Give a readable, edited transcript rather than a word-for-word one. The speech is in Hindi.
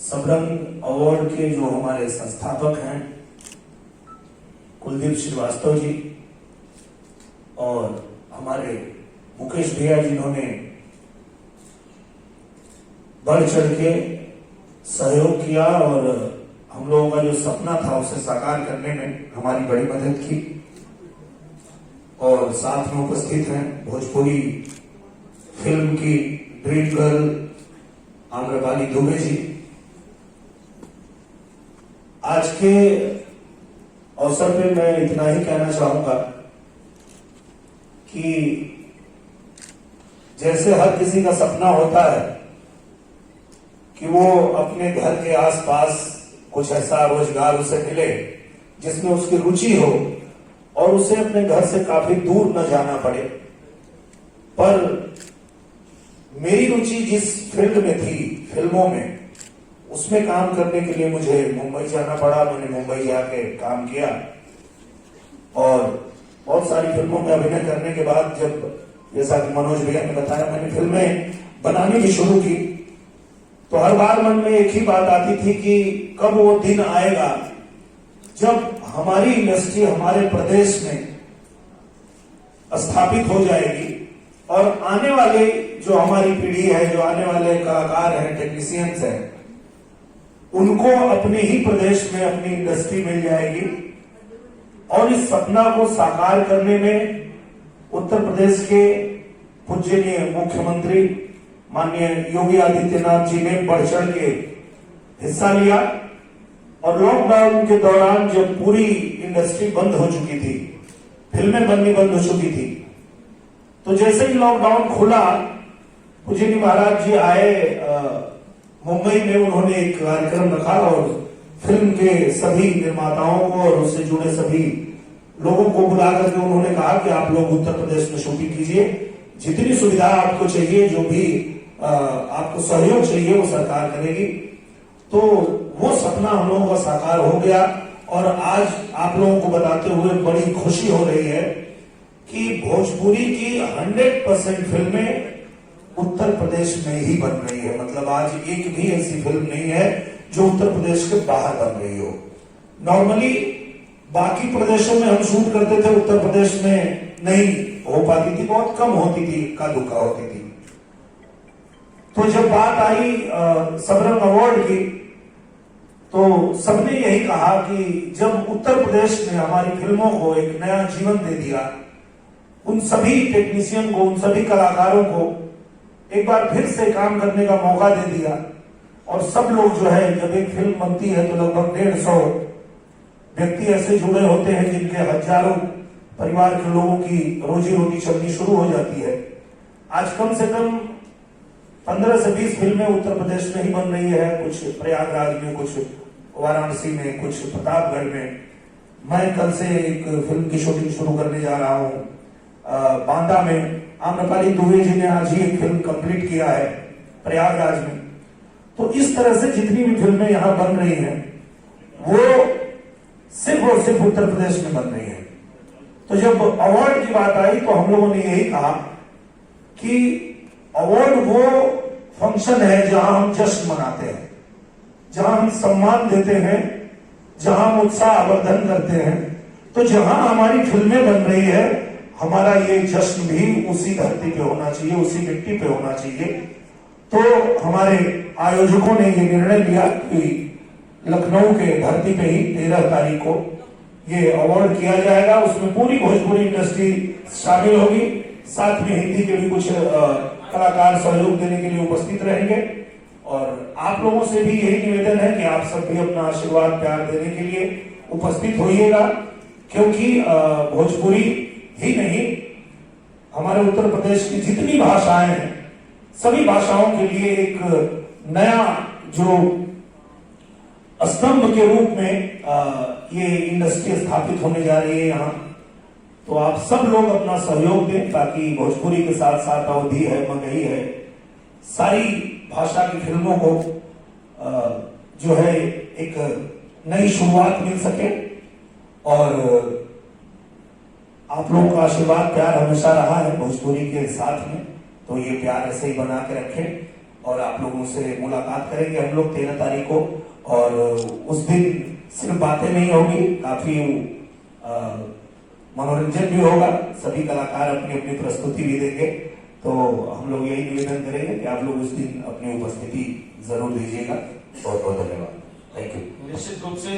सबरंग अवार्ड के जो हमारे संस्थापक हैं कुलदीप श्रीवास्तव जी और हमारे मुकेश भैया, जिन्होंने बढ़ चढ़ के सहयोग किया और हम लोगों का जो सपना था उसे साकार करने में हमारी बड़ी मदद की। और साथ में उपस्थित हैं भोजपुरी फिल्म की ड्रीम गर्ल आम्रपाली दुबे जी। आज के अवसर पे मैं इतना ही कहना चाहूंगा कि जैसे हर किसी का सपना होता है कि वो अपने घर के आसपास कुछ ऐसा रोजगार उसे मिले जिसमें उसकी रुचि हो और उसे अपने घर से काफी दूर न जाना पड़े, पर मेरी रुचि जिस फील्ड में थी, फिल्मों में, उसमें काम करने के लिए मुझे मुंबई जाना पड़ा। मैंने मुंबई जाके काम किया और बहुत सारी फिल्मों में अभिनय करने के बाद जब, जैसा कि मनोज भैया ने बताया, मैंने फिल्में बनानी भी शुरू की, तो हर बार मन में एक ही बात आती थी कि कब वो दिन आएगा जब हमारी इंडस्ट्री हमारे प्रदेश में स्थापित हो जाएगी और आने वाले जो हमारी पीढ़ी है, जो आने वाले कलाकार हैं, टेक्नीशियंस हैं, उनको अपने ही प्रदेश में अपनी इंडस्ट्री मिल जाएगी। और इस सपना को साकार करने में उत्तर प्रदेश के पूजनीय मुख्यमंत्री माननीय योगी आदित्यनाथ जी ने बढ़ चढ़ के हिस्सा लिया। और लॉकडाउन के दौरान जब पूरी इंडस्ट्री बंद हो चुकी थी, फिल्में बननी बंद हो चुकी थी, तो जैसे ही लॉकडाउन खुला, पूजनीय महाराज जी आए मुंबई में। उन्होंने एक कार्यक्रम रखा और फिल्म के सभी निर्माताओं को और उससे जुड़े सभी लोगों को बुला करके उन्होंने कहा कि आप लोग उत्तर प्रदेश में शूटिंग कीजिए, जितनी सुविधा आपको चाहिए, जो भी आपको सहयोग चाहिए वो सरकार करेगी। तो वो सपना हम लोगों का साकार हो गया और आज आप लोगों को बताते हुए बड़ी खुशी हो रही है कि भोजपुरी की 100% फिल्में उत्तर प्रदेश में ही बन रही है। मतलब आज एक भी ऐसी फिल्म नहीं है जो उत्तर प्रदेश के बाहर बन रही हो। नॉर्मली बाकी प्रदेशों में हम शूट करते थे, उत्तर प्रदेश में नहीं हो पाती थी, बहुत कम होती थी, इक्का दुक्का होती थी। तो जब बात आई सबरंग अवार्ड की, तो सबने यही कहा कि जब उत्तर प्रदेश ने हमारी फिल्मों को एक नया जीवन दे दिया, उन सभी टेक्नीशियन को, उन सभी कलाकारों को एक बार फिर से काम करने का मौका दे दिया। और सब लोग जो है, जब एक फिल्म बनती है तो लगभग 150 व्यक्ति ऐसे जुड़े होते हैं जिनके हजारों परिवार के लोगों की रोजी रोटी चलनी शुरू हो जाती है। आज कम से कम 15 से 20 फिल्में उत्तर प्रदेश में ही बन रही है, कुछ प्रयागराज में, कुछ वाराणसी में, कुछ प्रतापगढ़ में। मैं कल से एक फिल्म की शूटिंग शुरू करने जा रहा हूँ बांदा में। आम्रपाली दुबे जी ने आज ही एक फिल्म कंप्लीट किया है प्रयागराज में। तो इस तरह से जितनी भी फिल्में यहाँ बन रही हैं वो सिर्फ और सिर्फ उत्तर प्रदेश में बन रही है। तो जब अवार्ड की बात आई तो हम लोगों ने यही कहा कि अवार्ड वो फंक्शन है जहां हम जश्न मनाते हैं, जहां हम सम्मान देते हैं, जहां हम उत्साहवर्धन करते हैं। तो जहां हमारी फिल्में बन रही है, हमारा ये जश्न भी उसी धरती पे होना चाहिए, उसी मिट्टी पे होना चाहिए। तो हमारे आयोजकों ने ये निर्णय लिया कि लखनऊ के धरती पे ही 13 तारीख को ये अवार्ड किया जाएगा। उसमें पूरी भोजपुरी इंडस्ट्री शामिल होगी, साथ में हिंदी के भी कुछ कलाकार सहयोग देने के लिए उपस्थित रहेंगे। और आप लोगों से भी यही निवेदन है कि आप सब भी अपना आशीर्वाद प्यार देने के लिए उपस्थित होइएगा, क्योंकि भोजपुरी ही नहीं, हमारे उत्तर प्रदेश की जितनी भाषाएं हैं, सभी भाषाओं के लिए एक नया जो स्तंभ के रूप में ये इंडस्ट्री स्थापित होने जा रही है यहाँ। तो आप सब लोग अपना सहयोग दें ताकि भोजपुरी के साथ साथ अवधी है, मगही है, सारी भाषा की फिल्मों को जो है एक नई शुरुआत मिल सके। और आप लोगों का आशीर्वाद प्यार हमेशा रहा है भोजपुरी के साथ में, तो ये प्यार ऐसे ही बना के रखें। और आप लोगों से मुलाकात करेंगे हम लोग 13 तारीख को। और उस दिन सिर्फ बातें नहीं होगी, काफी मनोरंजन भी होगा, सभी कलाकार अपनी अपनी प्रस्तुति भी देंगे। तो हम लोग यही निवेदन करेंगे कि आप लोग उस दिन अपनी उपस्थिति जरूर दीजिएगा। बहुत बहुत धन्यवाद। Thank you. निश्चित रूप से